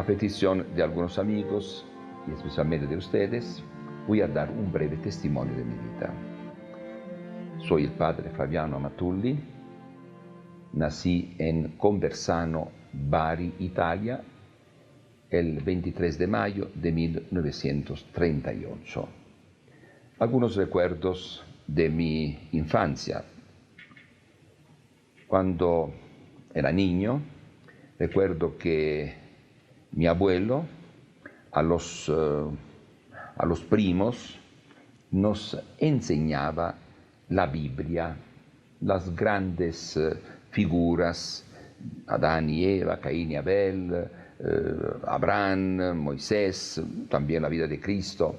petición de algunos amigos y especialmente de ustedes, voy a dar un breve testimonio de mi vida. Soy el padre Flaviano Amatulli, nací en Conversano, Bari, Italia, el 23 de mayo de 1938. Algunos recuerdos de mi infancia. Cuando era niño, recuerdo que mi abuelo a los primos nos enseñaba la Biblia, las grandes figuras, Adán y Eva, Caín y Abel, Abraham, Moisés, también la vida de Cristo.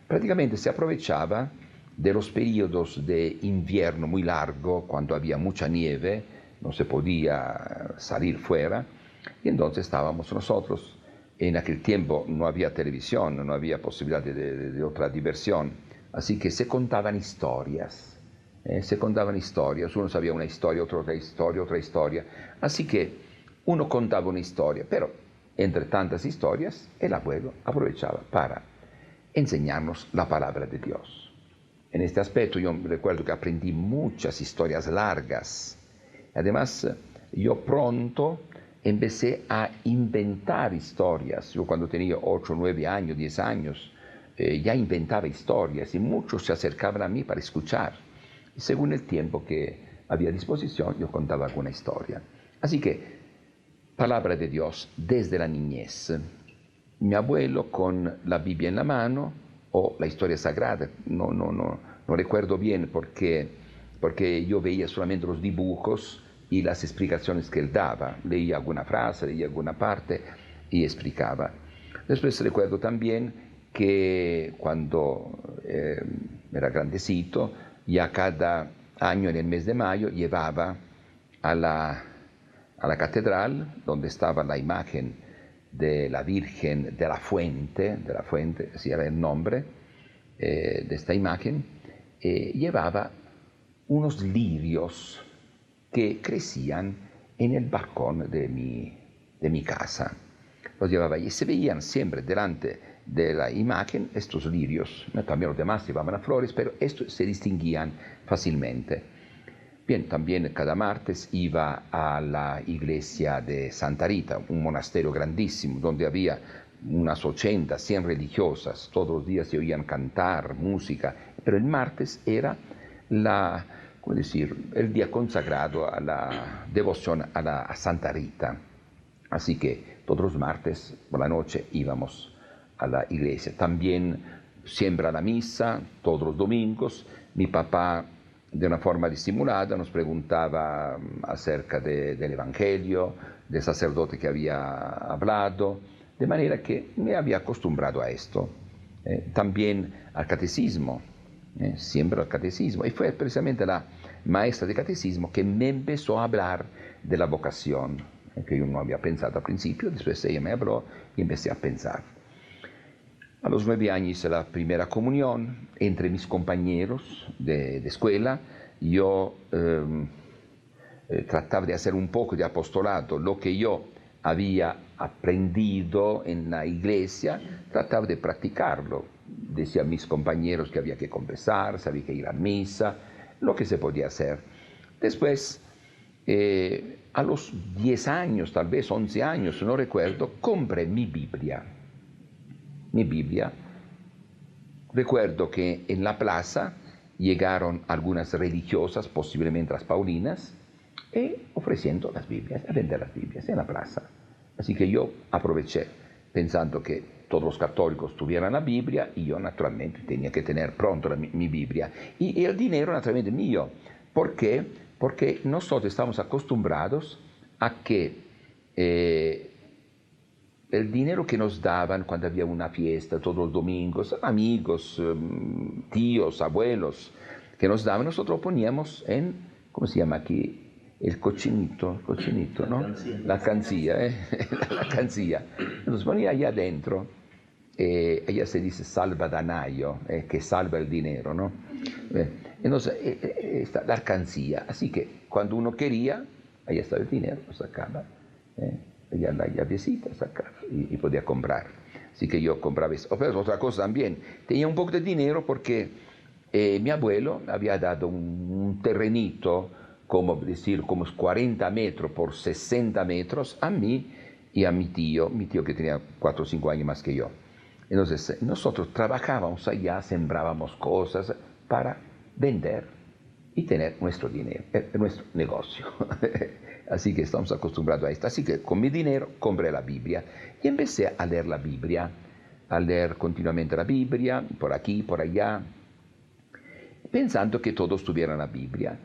Prácticamente se aprovechaba de los periodos de invierno muy largo, cuando había mucha nieve, no se podía salir fuera, y entonces estábamos nosotros. En aquel tiempo no había televisión, no había posibilidad de otra diversión, así que se contaban historias. Uno sabía una historia, otra historia. Así que uno contaba una historia, pero entre tantas historias, el abuelo aprovechaba para enseñarnos la palabra de Dios. En este aspecto yo recuerdo que aprendí muchas historias largas. Además, yo pronto empecé a inventar historias. Yo cuando tenía 8, 9 años, 10 años, ya inventaba historias y muchos se acercaban a mí para escuchar. Y según el tiempo que había a disposición, yo contaba alguna historia. Así que, palabra de Dios desde la niñez. Mi abuelo con la Biblia en la mano o la historia sagrada, no recuerdo bien porque yo veía solamente los dibujos y las explicaciones que él daba. Leía alguna frase, leía alguna parte y explicaba. Después recuerdo también que cuando era grandecito, ya cada año en el mes de mayo llevaba a la catedral donde estaba la imagen de la Virgen de la Fuente, así era el nombre de esta imagen, llevaba unos lirios que crecían en el balcón de mi casa. Los llevaba y se veían siempre delante de la imagen estos lirios. También los demás llevaban flores, pero estos se distinguían fácilmente. Bien, también cada martes iba a la iglesia de Santa Rita, un monasterio grandísimo, donde había unas 80, 100 religiosas. Todos los días se oían cantar, música, pero el martes era el día consagrado a la devoción a Santa Rita. Así que todos los martes por la noche íbamos a la iglesia. También siempre a la misa, todos los domingos. Mi papá, de una forma disimulada, nos preguntaba acerca del Evangelio, del sacerdote que había hablado, de manera que me había acostumbrado a esto. También al catecismo, siempre al catecismo. Y fue precisamente la maestra de catecismo que me empezó a hablar de la vocación, que yo no había pensado al principio. Después ella me habló y empecé a pensar. A los 9 años hice la primera comunión entre mis compañeros de escuela. Yo trataba de hacer un poco de apostolado, lo que yo había aprendido en la iglesia, trataba de practicarlo. Decía a mis compañeros que había que confesarse, había que ir a misa, lo que se podía hacer. Después, a los 10 años, tal vez 11 años, no recuerdo, compré mi Biblia. Recuerdo que en la plaza llegaron algunas religiosas, posiblemente las paulinas, ofreciendo las Biblias, a vender las Biblias en la plaza. Así que yo aproveché, pensando que todos los católicos tuvieran la Biblia y yo naturalmente tenía que tener pronto mi Biblia. Y el dinero naturalmente mío. ¿Por qué? Porque nosotros estamos acostumbrados a que el dinero que nos daban cuando había una fiesta todos los domingos, amigos, tíos, abuelos, que nos daban, nosotros poníamos en, ¿cómo se llama aquí? El cochinito, ¿no? La cancilla, la cancilla. Nos ponía allá adentro, ella se dice salvadanaio, que salva el dinero, ¿no? Entonces, la cancilla. Así que cuando uno quería, ahí estaba el dinero, lo sacaba. y a la llavecita sacar y podía comprar. Así que yo compraba eso. Pero otra cosa también, tenía un poco de dinero porque mi abuelo había dado un terrenito, como decir, como 40 metros por 60 metros a mí y a mi tío que tenía 4 o 5 años más que yo. Entonces nosotros trabajábamos allá, sembrábamos cosas para vender y tener nuestro dinero, nuestro negocio. Así que estamos acostumbrados a esto. Así que con mi dinero compré la Biblia y empecé a leer la Biblia, a leer continuamente la Biblia, por aquí, por allá, pensando que todos tuvieran la Biblia.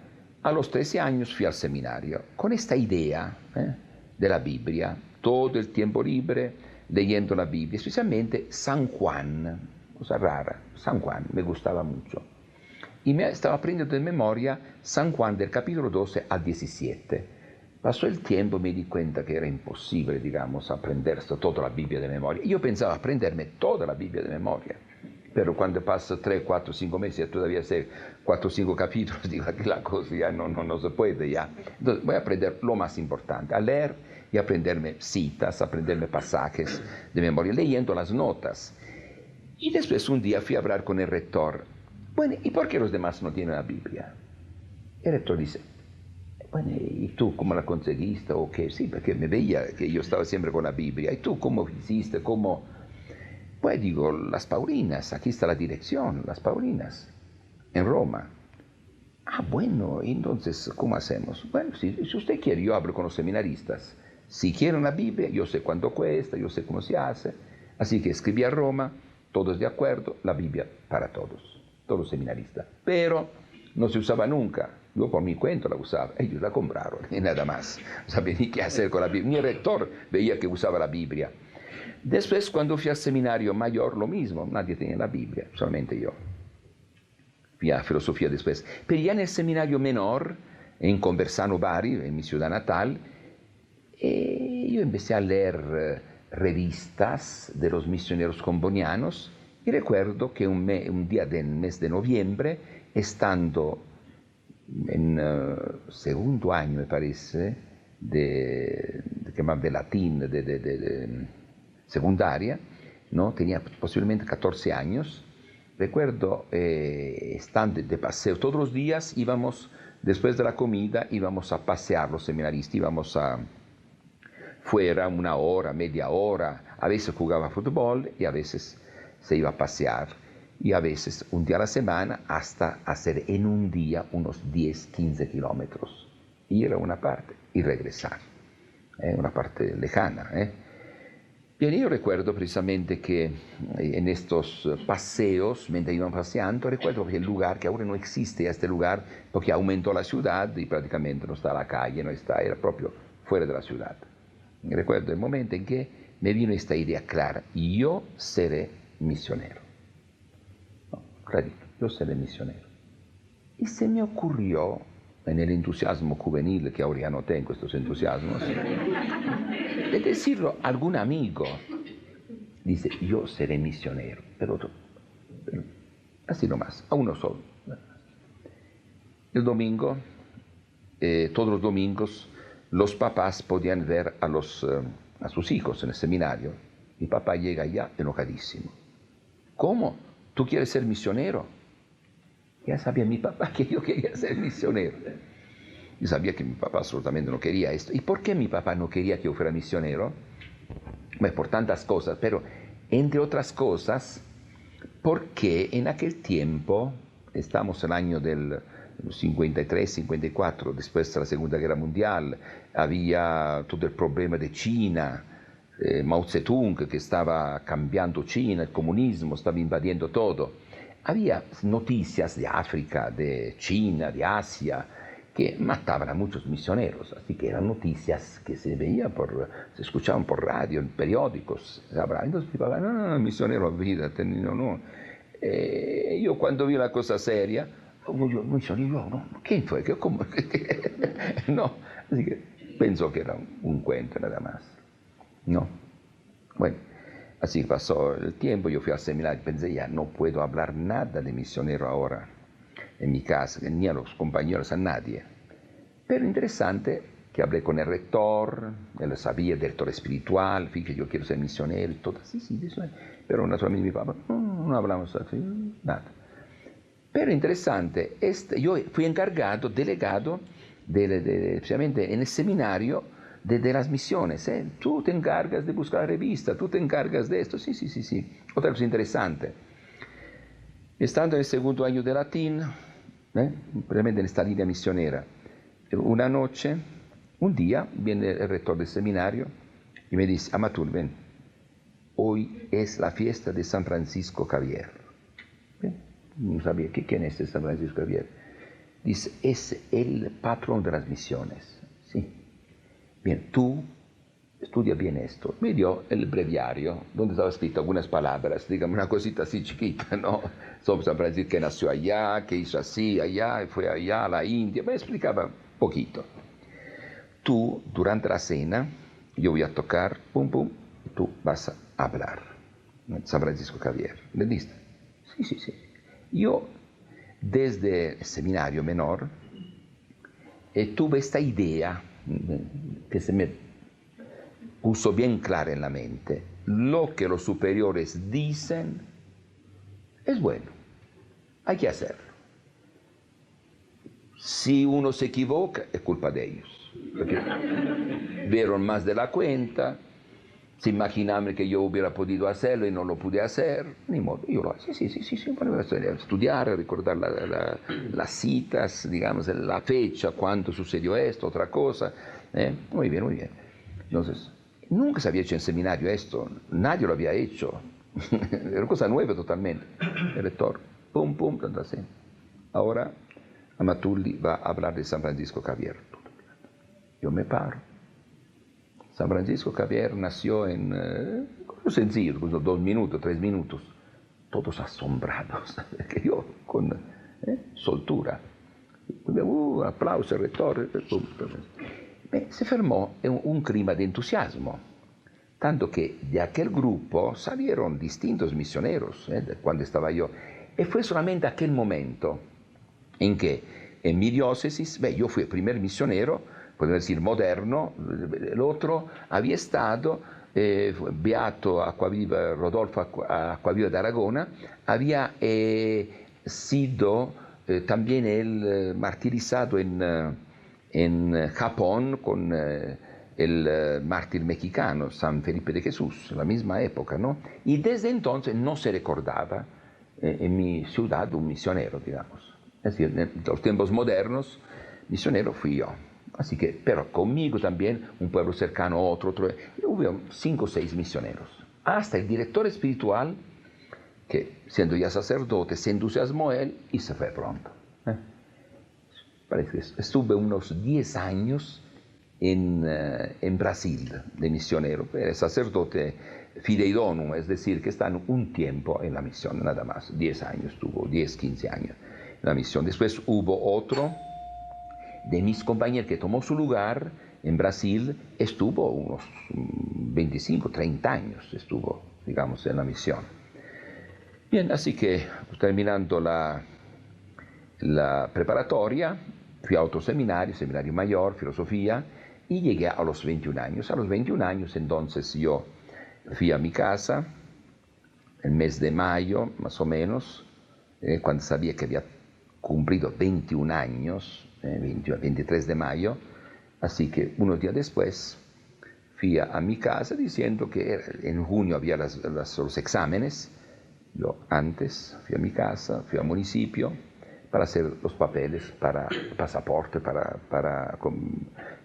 A los 13 años fui al seminario con esta idea de la Biblia, todo el tiempo libre leyendo la Biblia, especialmente San Juan, cosa rara, San Juan me gustaba mucho. Y me estaba aprendiendo de memoria San Juan del capítulo 12 al 17. Pasó el tiempo y me di cuenta que era imposible, digamos, aprenderse toda la Biblia de memoria. Yo pensaba aprenderme toda la Biblia de memoria. Pero cuando pasa 3, 4, 5 meses, todavía sé 4 o 5 capítulos, digo que la cosa ya no se puede ya. Entonces voy a aprender lo más importante, a leer y aprenderme citas, aprenderme pasajes de memoria, leyendo las notas. Y después un día fui a hablar con el rector. Bueno, ¿y por qué los demás no tienen la Biblia? El rector dice, bueno, ¿y tú cómo la conseguiste? ¿O qué? Sí, porque me veía que yo estaba siempre con la Biblia. ¿Y tú cómo hiciste? ¿Cómo? Pues digo, las Paulinas, aquí está la dirección, las Paulinas, en Roma. Ah, bueno, entonces, ¿cómo hacemos? Bueno, si usted quiere, yo hablo con los seminaristas. Si quieren la Biblia, yo sé cuánto cuesta, yo sé cómo se hace. Así que escribí a Roma, todos de acuerdo, la Biblia para todos seminaristas. Pero no se usaba nunca. Yo por mi cuenta la usaba, ellos la compraron y nada más. No sabía ni qué hacer con la Biblia. Ni el rector veía que usaba la Biblia. Después, cuando fui al seminario mayor, lo mismo, nadie tenía la Biblia, solamente yo. Fui a filosofía después. Pero ya en el seminario menor, en Conversano Bari, en mi ciudad natal, yo empecé a leer revistas de los misioneros combonianos y recuerdo que un día del mes de noviembre, estando en segundo año, me parece, de latín, de secundaria, ¿no? Tenía posiblemente 14 años. Recuerdo, estando de paseo todos los días, íbamos, después de la comida, íbamos a pasear los seminaristas, íbamos fuera 1 hora, media hora, a veces jugaba fútbol y a veces se iba a pasear, y a veces un día a la semana hasta hacer en un día unos 10, 15 kilómetros, ir a una parte y regresar, una parte lejana. Bien, yo recuerdo precisamente que en estos paseos, mientras iban paseando, recuerdo que el lugar, que ahora no existe este lugar, porque aumentó la ciudad y prácticamente no está la calle, no está, era proprio fuera de la ciudad. Recuerdo el momento en que me vino esta idea clara, yo seré misionero. No, clarito, yo seré misionero. Y se me ocurrió, en el entusiasmo juvenil, que ahora ya no tengo estos entusiasmos, de decirlo a algún amigo. Dice, yo seré misionero, pero así nomás, a uno solo. El domingo, todos los domingos, los papás podían ver a sus hijos en el seminario. Mi papá llega allá enojadísimo. ¿Cómo? ¿Tú quieres ser misionero? Ya sabía mi papá que yo quería ser misionero. Yo sabía que mi papá absolutamente no quería esto. ¿Y por qué mi papá no quería que yo fuera misionero? Bueno, por tantas cosas, pero entre otras cosas, porque en aquel tiempo, estamos en el año del 53, 54, después de la Segunda Guerra Mundial, había todo el problema de China, Mao Zedong que estaba cambiando China, el comunismo estaba invadiendo todo. Había noticias de África, de China, de Asia, que mataban a muchos misioneros, así que eran noticias que se veían se escuchaban por radio, en periódicos. Entonces mi papá, no, misionero, olvídate, no. Yo cuando vi la cosa seria, misionero, no, ¿quién fue? ¿Cómo? No, así que pensó que era un cuento nada más. No, bueno, así pasó el tiempo, yo fui al seminario y pensé, ya no puedo hablar nada de misionero ahora en mi casa, ni a los compañeros, a nadie. Pero interesante que hablé con el rector, él sabía, el director espiritual, que yo quiero ser misionero y todo, sí, eso es. Pero naturalmente mi papá, no hablamos así, nada. Pero interesante, yo fui encargado, delegado, precisamente en el seminario de las misiones. Tú te encargas de buscar la revista, tú te encargas de esto, sí. Otra cosa interesante, estando en el segundo año de latín, realmente en esta línea misionera, una noche, un día, viene el rector del seminario y me dice: Amatul, ven, hoy es la fiesta de San Francisco Javier. No sabía quién es San Francisco Javier. Dice: es el patrón de las misiones. Sí. Bien, tú estudia bien esto. Me dio el breviario, donde estaba escrito algunas palabras, digamos una cosita así chiquita, ¿no? Sobre San Francisco, que nació allá, que hizo así, allá, y fue allá a la India. Me explicaba poquito. Tú, durante la cena, yo voy a tocar, pum, pum, y tú vas a hablar. San Francisco Javier. ¿Le diste? Sí. Yo, desde el seminario menor, tuve esta idea que se me puso bien clara en la mente. Lo que los superiores dicen es bueno, hay que hacerlo. Si uno se equivoca, es culpa de ellos, porque vieron más de la cuenta, se imaginaban que yo hubiera podido hacerlo y no lo pude hacer, ni modo, yo lo hice, sí, estudiar, recordar las citas, digamos, la fecha, cuándo sucedió esto, otra cosa, muy bien. Entonces, nunca se había hecho en seminario esto, nadie lo había hecho, era una cosa nueva totalmente. El rector, pum, así. Ahora, Amatulli va a hablar de San Francisco Javier. Yo me paro. San Francisco Javier nació en, sencillo, 2 minutos, 3 minutos, todos asombrados, que yo con soltura, aplauso al rector, se formó un clima de entusiasmo, tanto que de aquel grupo salieron distintos misioneros, cuando estaba yo, y fue solamente aquel momento en que en mi diócesis, yo fui el primer misionero, podemos decir moderno, el otro había estado, Beato Acquaviva, Rodolfo Acquaviva de Aragona, había sido también él martirizado en Japón con el mártir mexicano, San Felipe de Jesús, la misma época, ¿no? Y desde entonces no se recordaba en mi ciudad un misionero, digamos. Es decir, en los tiempos modernos, misionero fui yo. Así que, pero conmigo también, un pueblo cercano, otro. Hubo 5 o 6 misioneros. Hasta el director espiritual, que siendo ya sacerdote, se entusiasmó él y se fue pronto. Parece que estuve unos 10 años en Brasil de misionero. Era sacerdote fidei donum, es decir, que están un tiempo en la misión, nada más. 10 años tuvo, 10, 15 años en la misión. Después hubo otro de mis compañeros que tomó su lugar en Brasil, estuvo unos 25, 30 años, estuvo, digamos, en la misión. Bien, así que terminando la preparatoria, fui a otro seminario, seminario mayor, filosofía, y llegué a los 21 años. A los 21 años, entonces, yo fui a mi casa, el mes de mayo, más o menos, cuando sabía que había cumplido 21 años, 23 de mayo, así que unos días después fui a mi casa diciendo que en junio había los exámenes. Yo antes fui a mi casa, fui al municipio para hacer los papeles para el pasaporte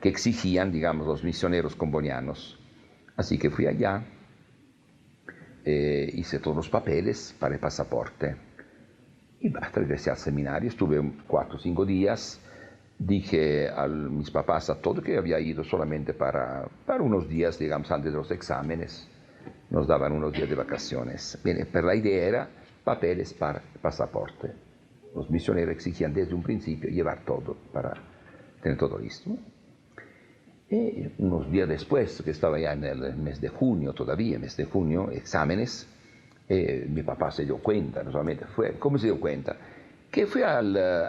que exigían, digamos, los misioneros combonianos. Así que fui allá, hice todos los papeles para el pasaporte y regresé al seminario, estuve 4 o 5 días. Dije a mis papás, a todo, que había ido solamente para unos días, digamos, antes de los exámenes. Nos daban unos días de vacaciones. Bien, pero la idea era papeles para el pasaporte. Los misioneros exigían desde un principio llevar todo para tener todo listo. Y unos días después, que estaba ya en el mes de junio todavía, mes de junio, exámenes, mi papá se dio cuenta, no solamente fue, ¿cómo se dio cuenta? que fue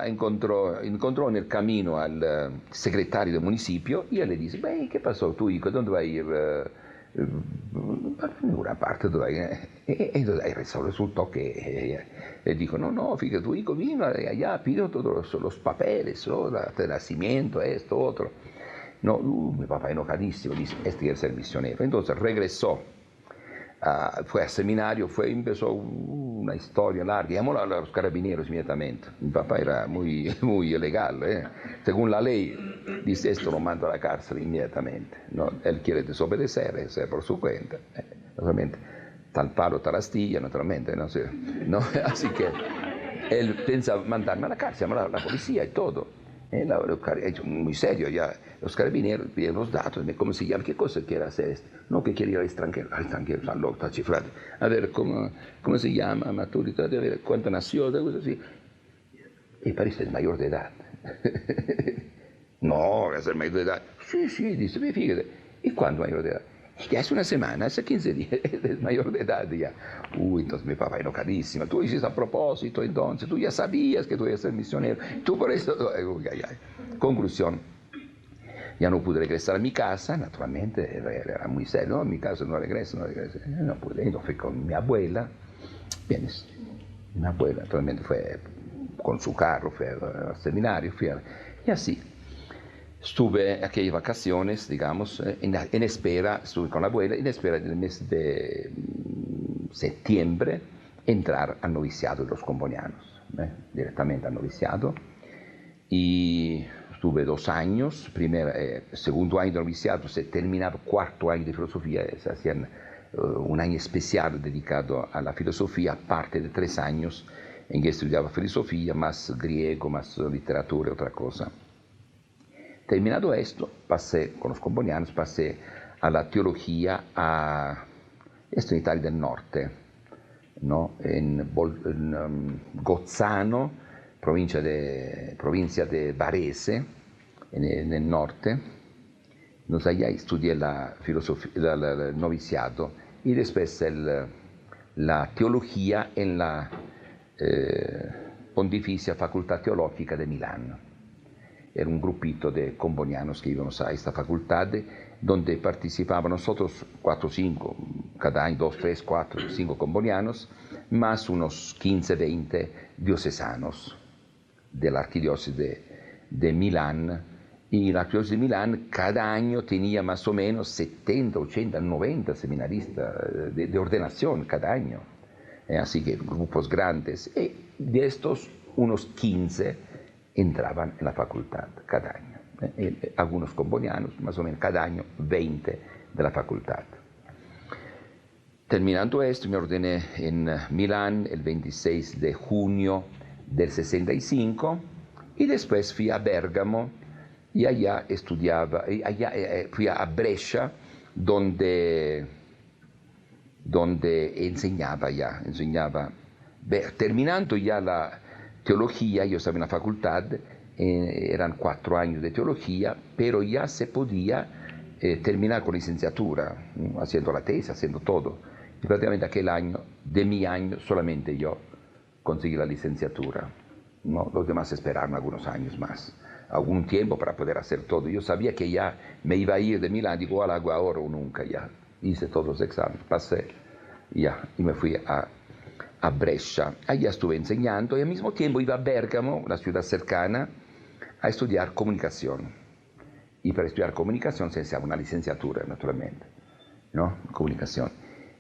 encontró en el camino al secretario del municipio y él le dice, beh, ¿qué pasó tu hijo? ¿Dónde va a ir? A ninguna parte dove y resultó que le dijo, no, fíjate, tu hijo vino de allá, pidió todos los papeles, ¿no? De nacimiento, esto, otro. No, mi papá enojadísimo, dice, este quiere ser misionero. Entonces regresó, fue al seminario, empezó una historia larga, llamó a los carabineros inmediatamente. Mi papá era muy, muy legal, según la ley, dice, esto lo mando a la cárcel inmediatamente. No, él quiere desobedecer, es por su cuenta. Naturalmente, tal palo, tal astilla, naturalmente, no sé, ¿no? Así que él piensa mandarme a la cárcel, llamar a la policía y todo. Muy serio, ya los carabineros piden los datos, ¿cómo se llama? ¿Qué cosa quiere hacer esto? No, que quiere ir al extranjero, está loco, está chiflado. A ver, ¿cómo se llama? Maturidad, a ver, ¿cuánto nació? Cosas así. Y parece el mayor de edad. No, es el mayor de edad. Sí, dice, fíjate. ¿Y cuándo mayor de edad? Ya es una semana, hace 15 días, es mayor de edad ya. Entonces mi papá enojadísimo. Tú hiciste a propósito, entonces, tú ya sabías que tú ibas a ser misionero. Tú por eso... Conclusión. Ya no pude regresar a mi casa, naturalmente, era muy serio. No, en mi casa no regreso. No pude. Entonces fui con mi abuela. Bien, mi abuela naturalmente fue con su carro, fue al seminario, y así. Estuve aquellas vacaciones, digamos, en espera, estuve con la abuela, en espera del mes de septiembre, entrar al noviciado de los combonianos, directamente al noviciado. Y estuve 2 años, segundo año de noviciado, se terminaba cuarto año de filosofía, se hacían un año especial dedicado a la filosofía, aparte de 3 años en que estudiaba filosofía, más griego, más literatura y otra cosa. Terminado esto, pasé con los combonianos, pasé a la teología esto en Italia del Norte, ¿no? en Gozzano, provincia de Varese, en el norte. Entonces allá estudié la filosofía, el noviciado y después la teología en la Pontificia Facultad Teológica de Milán. Era un grupito de combonianos que íbamos a esta facultad, donde participaban nosotros 4 o 5, cada año 2, 3, 4, 5 combonianos, más unos 15, 20 diocesanos de la arquidiócesis de Milán. Y la arquidiócesis de Milán cada año tenía más o menos 70, 80, 90 seminaristas de ordenación cada año. Así que grupos grandes. Y de estos, unos 15 entraban en la facultad cada año. Algunos combonianos, más o menos cada año 20 de la facultad. Terminando esto, me ordené en Milán el 26 de junio del 65 y después fui a Bérgamo y allá estudiaba, fui a Brescia donde enseñaba. Terminando ya la teología, yo estaba en la facultad, eran 4 años de teología, pero ya se podía terminar con licenciatura, haciendo la tesis, haciendo todo. Y prácticamente aquel año, de mi año, solamente yo conseguí la licenciatura, ¿no? Los demás esperaron algunos años más, algún tiempo para poder hacer todo. Yo sabía que ya me iba a ir de Milán, digo, ¿al hago ahora o nunca? Ya hice todos los exámenes, pasé, ya, y me fui a Brescia. Allá estuve enseñando y al mismo tiempo iba a Bérgamo, la ciudad cercana, a estudiar comunicación. Y para estudiar comunicación se necesitaba una licenciatura, naturalmente, ¿no? Comunicación.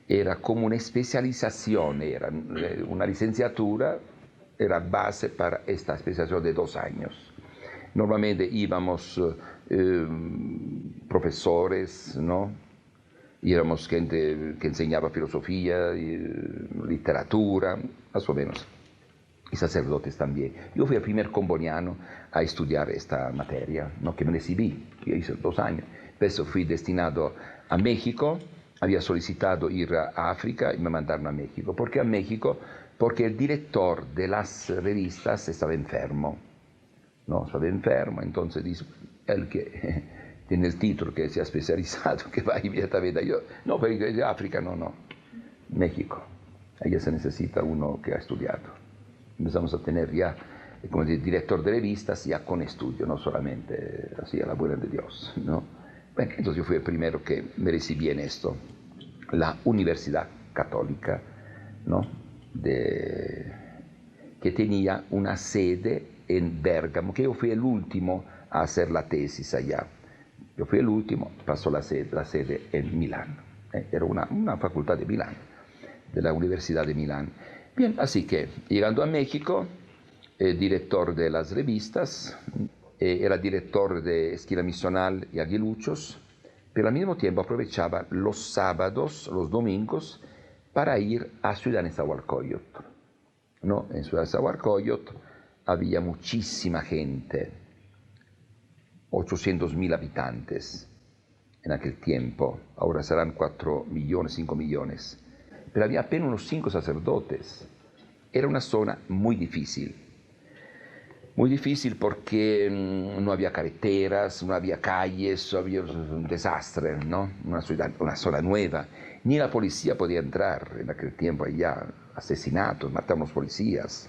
Era como una especialización, era una licenciatura, era base para esta especialización de 2 años. Normalmente íbamos profesores, ¿no? Y éramos gente que enseñaba filosofía, y literatura, más o menos, y sacerdotes también. Yo fui el primer comboniano a estudiar esta materia, ¿no? Que me recibí, yo hice 2 años. Después fui destinado a México, había solicitado ir a África y me mandaron a México. ¿Por qué a México? Porque el director de las revistas estaba enfermo, ¿no? Estaba enfermo, entonces dice, el que tiene el título, que se ha especializado, que va inmediatamente. Yo, no, pero de África, no. México. Ahí se necesita uno que ha estudiado. Empezamos a tener ya como director de revistas ya con estudio, no solamente así a la buena de Dios, ¿no? Bueno, entonces yo fui el primero que me recibí en esto, la Universidad Católica, ¿no? Que tenía una sede en Bérgamo, que yo fui el último a hacer la tesis allá. Yo fui el último, pasó la sede en Milán. Era una facultad de Milán, de la Universidad de Milán. Bien, así que llegando a México, director de las revistas, era director de Esquina Misional y Aguiluchos, pero al mismo tiempo aprovechaba los sábados, los domingos, para ir a Ciudad Nezahualcóyotl, ¿no? En Ciudad Nezahualcóyotl había muchísima gente, 800.000 habitantes en aquel tiempo, ahora serán 4 millones, 5 millones, pero había apenas unos 5 sacerdotes. Era una zona muy difícil porque no había carreteras, no había calles, había un desastre, ¿no? Una zona nueva. Ni la policía podía entrar en aquel tiempo allá, asesinatos, mataban a los policías.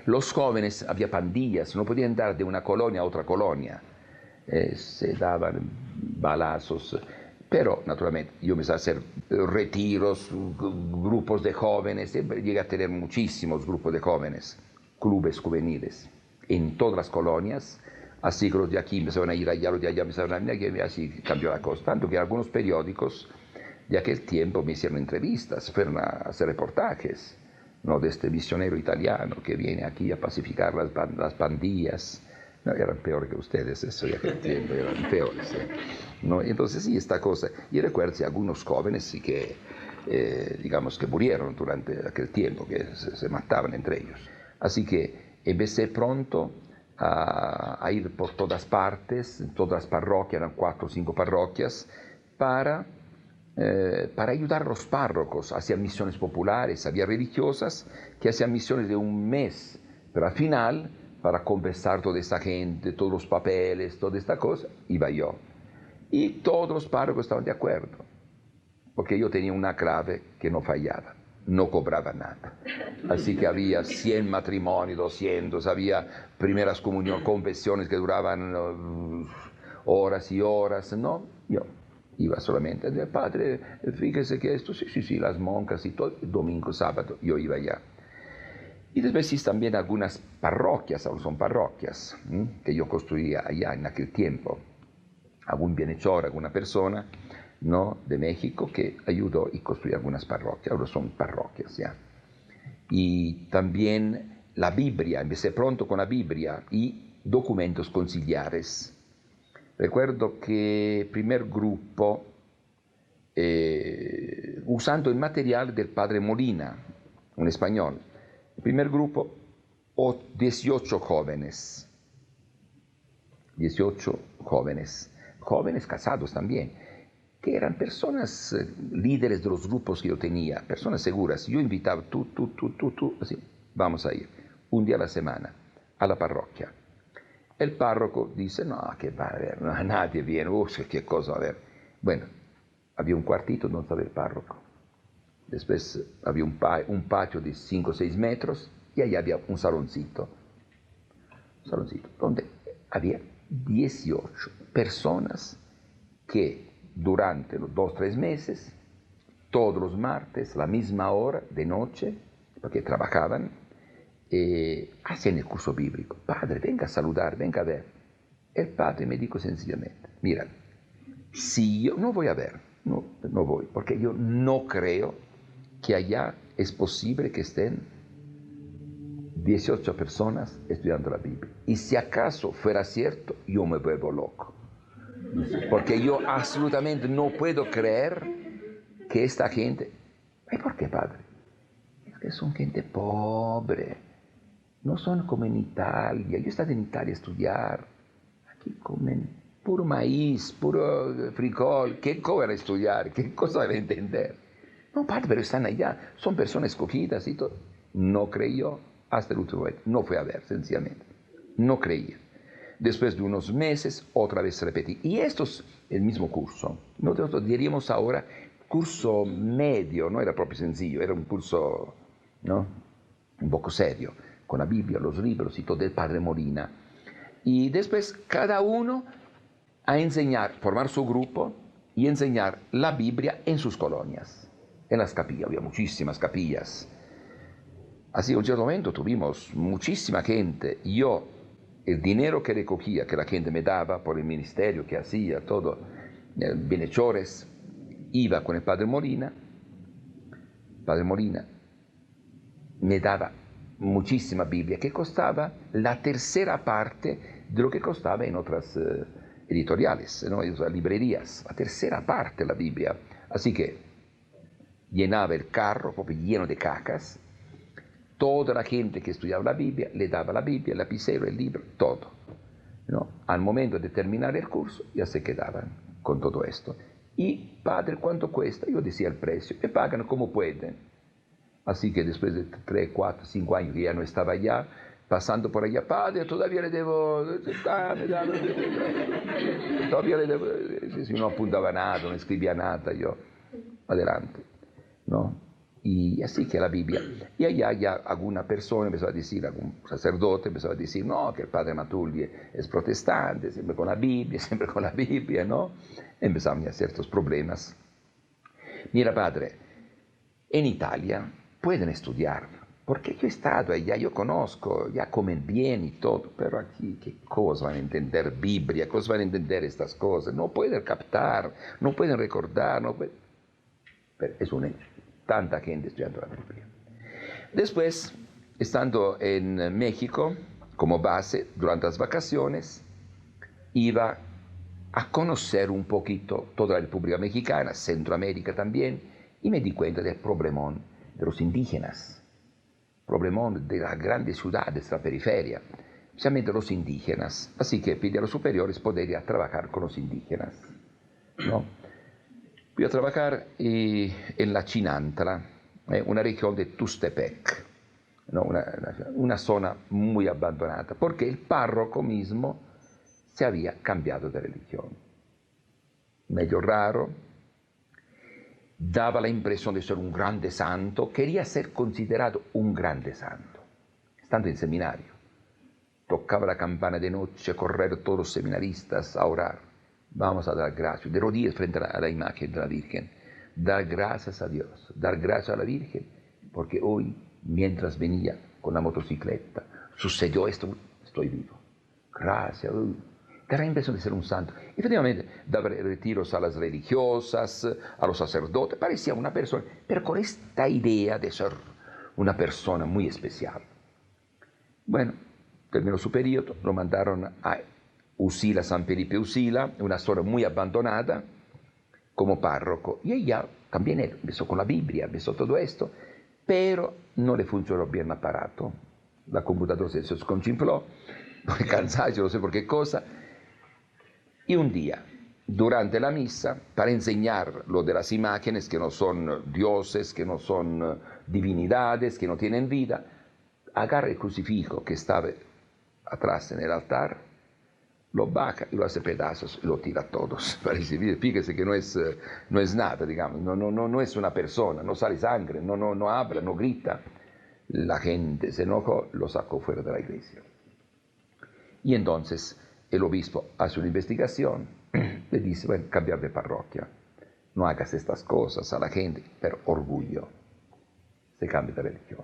Los jóvenes, había pandillas, no podían andar de una colonia a otra colonia. Se daban balazos. Pero, naturalmente, yo empecé a hacer retiros, grupos de jóvenes, llegué a tener muchísimos grupos de jóvenes, clubes juveniles, en todas las colonias, así que los de aquí empezaron a ir allá, los de allá empezaron a ir, así cambió la cosa. Tanto que algunos periódicos de aquel tiempo me hicieron entrevistas, fueron a hacer reportajes, ¿no? De este misionero italiano que viene aquí a pacificar las pandillas. No, eran peores que ustedes, eso de aquel tiempo, eran peores. ¿No? Entonces, sí, esta cosa. Y recuerdo algunos jóvenes sí que, digamos, que murieron durante aquel tiempo, que se mataban entre ellos. Así que empecé pronto a ir por todas partes, en todas las parroquias, eran 4 o 5 parroquias, para ayudar a los párrocos. Hacían misiones populares, había religiosas que hacían misiones de un mes, pero al final, para compensar toda esta gente, todos los papeles, toda esta cosa, iba yo. Y todos los párrocos estaban de acuerdo, porque yo tenía una clave que no fallaba, no cobraba nada. Así que había 100 matrimonios, 200, había primeras comuniones, confesiones que duraban horas y horas, ¿no? Yo iba solamente, padre, fíjese que esto, sí, las monjas y todo, domingo, sábado, yo iba allá. Y después sí también algunas parroquias, aún son parroquias, que yo construía allá en aquel tiempo. Algún bienhechor, alguna persona, ¿no? De México que ayudó y construyó algunas parroquias, ahora son parroquias ya. Y también la Biblia, empecé pronto con la Biblia y documentos conciliares. Recuerdo que el primer grupo, usando el material del padre Molina, un español, el primer grupo, 18 jóvenes, jóvenes casados también, que eran personas líderes de los grupos que yo tenía, personas seguras. Yo invitaba, tú, así, vamos a ir, un día a la semana, a la parroquia. El párroco dice, no, que va a haber, no, nadie viene, qué cosa va a haber. Bueno, había un cuartito donde estaba el párroco. Después había un patio de 5 o 6 metros y ahí había un saloncito donde había 18 personas que durante los 2 o 3 meses, todos los martes, a la misma hora de noche, porque trabajaban, hacían el curso bíblico. Padre, venga a saludar, venga a ver. El padre me dijo sencillamente, mira, si yo no voy a ver, no voy, porque yo no creo que allá es posible que estén 18 personas estudiando la Biblia. Y si acaso fuera cierto, yo me vuelvo loco. Porque yo absolutamente no puedo creer que esta gente... ¿Y por qué, padre? Es que son gente pobre. No son como en Italia. Yo he estado en Italia a estudiar. Aquí comen puro maíz, puro frijol. ¿Qué cosa van a estudiar? ¿Qué cosa van a entender? No, padre, pero están allá. Son personas escogidas y todo. No creyó hasta el último momento. No fue a ver, sencillamente. No creía. Después de unos meses, otra vez repetí. Y esto es el mismo curso. Nosotros diríamos ahora curso medio, no era proprio sencillo, era un curso, ¿no? Un poco serio. con la Biblia, los libros y todo del Padre Molina. Y después cada uno a enseñar, formar su grupo y enseñar la Biblia en sus colonias, en las capillas. Había muchísimas capillas. Así, en un cierto momento tuvimos muchísima gente. Yo, el dinero que recogía, que la gente me daba por el ministerio que hacía, todo, bienhechores, iba con el Padre Molina. Padre Molina me daba muchísima Biblia, que costaba la tercera parte de lo que costaba en otras editoriales, ¿no? Librerías, la tercera parte de la Biblia. Así que llenaba el carro, proprio lleno de cacas. Toda la gente que estudiaba la Biblia le daba la Biblia, el lapicero, el libro, todo, ¿no? Al momento de terminar el curso ya se quedaban con todo esto. Y, padre, ¿cuánto cuesta? Yo decía el precio. Me pagan como pueden. Así que después de 3, 4, 5 años que ya no estaba allá, pasando por allá, padre, todavía le debo, todavía le debo, si no apuntaba nada, no escribía nada, yo, adelante, ¿no? Y así que la Biblia. Y allá ya alguna persona empezó a decir, algún sacerdote empezó a decir, no, que el padre Matulli es protestante, siempre con la Biblia, ¿no? Empezaron ya ciertos problemas. Mira, padre, en Italia pueden estudiar, porque yo he estado allá, yo conozco, ya comen bien y todo, pero aquí, ¿qué cosa van a entender Biblia? ¿Cómo van a entender estas cosas? No pueden captar, no pueden recordar, no pueden... Pero es un hecho. Tanta gente estudiando la Biblia. Después, estando en México, como base, durante las vacaciones, iba a conocer un poquito toda la República Mexicana, Centroamérica también, y me di cuenta del problemón de los indígenas, problemón de las grandes ciudades, de la periferia, especialmente los indígenas. Así que pedí a los superiores poder ir a trabajar con los indígenas, ¿no? Fui a trabajar en la Chinantla, una región de Tustepec, ¿no? Una zona muy abandonada, porque el párroco mismo se había cambiado de religión. Medio raro, daba la impresión de ser un grande santo, quería ser considerado un grande santo, estando en seminario. Tocaba la campana de noche, correr todos los seminaristas a orar. Vamos a dar gracias, de rodillas frente a la imagen de la Virgen, dar gracias a Dios, dar gracias a la Virgen, porque hoy, mientras venía con la motocicleta, sucedió esto, estoy vivo. Gracias. Da la impresión de ser un santo. Efectivamente, daba retiros a las religiosas, a los sacerdotes, parecía una persona, pero con esta idea de ser una persona muy especial. Bueno, terminó su periodo, lo mandaron a Usila, San Felipe Usila, una zona muy abandonada, como párroco. Y ella también empezó con la Biblia, empezó todo esto, pero no le funcionó bien el aparato. La computadora se desconchinfló, por el cansancio, no sé por qué cosa. Y un día, durante la misa, para enseñar lo de las imágenes, que no son dioses, que no son divinidades, que no tienen vida, agarra el crucifijo que estaba atrás en el altar, lo baja y lo hace pedazos y lo tira a todos. Fíjese que no es nada, digamos, no es una persona, no sale sangre, no habla, no grita. La gente se enojó, lo sacó fuera de la iglesia. Y entonces el obispo hace una investigación, le dice, bueno, cambiar de parroquia, no hagas estas cosas a la gente, pero orgullo, se cambia de religión,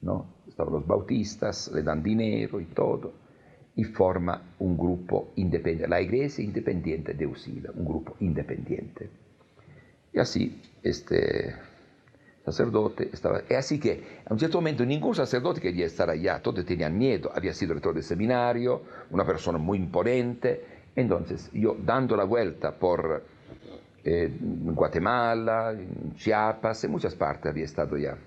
¿no? Estaban los bautistas, le dan dinero y todo, y forma un grupo independiente, la iglesia independiente de Usila, un grupo independiente. Y así, este sacerdote estaba... Y así que, a un cierto momento, ningún sacerdote quería estar allá, todos tenían miedo, había sido rector del seminario, una persona muy imponente. Entonces, yo, dando la vuelta por Guatemala, en Chiapas, en muchas partes había estado ya.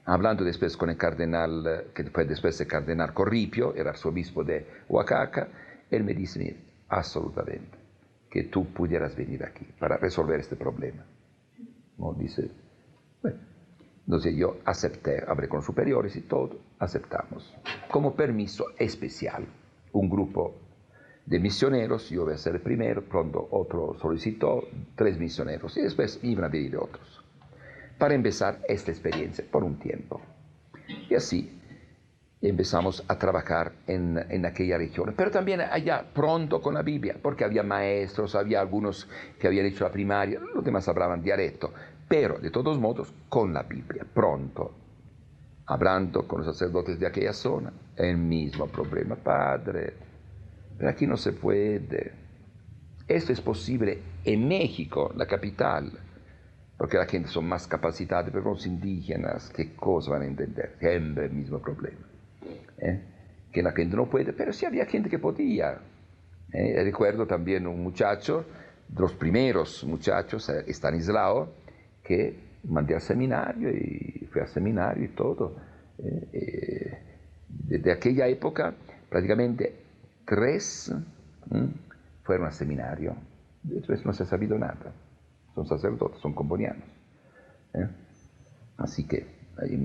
Hablando después con el cardenal, que fue después el cardenal Corripio, era arzobispo de Oaxaca, él me dice, mira, absolutamente, que tú pudieras venir aquí para resolver este problema. ¿No? Dice, bueno, entonces yo acepté, hablé con los superiores y todo, aceptamos. Como permiso especial, un grupo de misioneros, yo voy a ser el primero, pronto otro solicitó, 3 misioneros, y después iban a venir otros, para empezar esta experiencia por un tiempo. Y así, y empezamos a trabajar en aquella región. Pero también allá pronto con la Biblia, porque había maestros, había algunos que habían hecho la primaria, los demás hablaban dialecto, pero de todos modos con la Biblia, pronto, hablando con los sacerdotes de aquella zona, el mismo problema, padre, pero aquí no se puede. Esto es posible en México, la capital, porque la gente son más capacitados, pero los indígenas, ¿qué cosa van a entender? Siempre el mismo problema. Que la gente no puede, pero sí había gente que podía. Recuerdo también un muchacho, de los primeros muchachos, Estanislao, que mandé al seminario y fue al seminario y todo. Desde aquella época, prácticamente 3 fueron al seminario. Después no se ha sabido nada. Son sacerdotes, son combonianos. Así que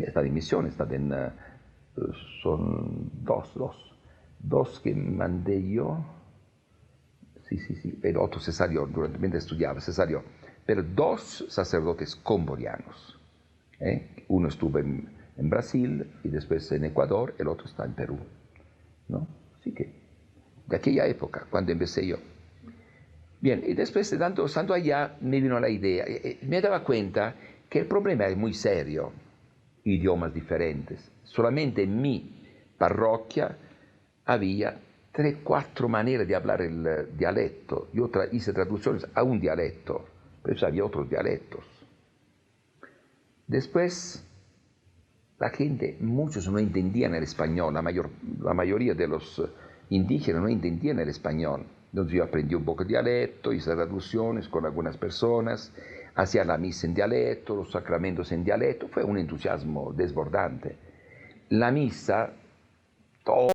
está en misión, son dos que mandé yo. Sí, el otro se salió, durante estudiaba, se salió. Pero 2 sacerdotes combonianos. Uno estuvo en Brasil y después en Ecuador, el otro está en Perú. ¿No? Así que, de aquella época, cuando empecé yo. Bien, y después estando allá me vino la idea, me daba cuenta que el problema es muy serio, idiomas diferentes. Solamente en mi parroquia había 3, 4 maneras de hablar el dialecto. Yo hice traducciones a un dialecto, pero había otros dialectos. Después, la gente, muchos no entendían el español, la mayoría de los indígenas no entendían el español. Entonces yo aprendí un poco de dialecto, hice traducciones con algunas personas, hacía la misa en dialecto, los sacramentos en dialecto, fue un entusiasmo desbordante. La misa, todo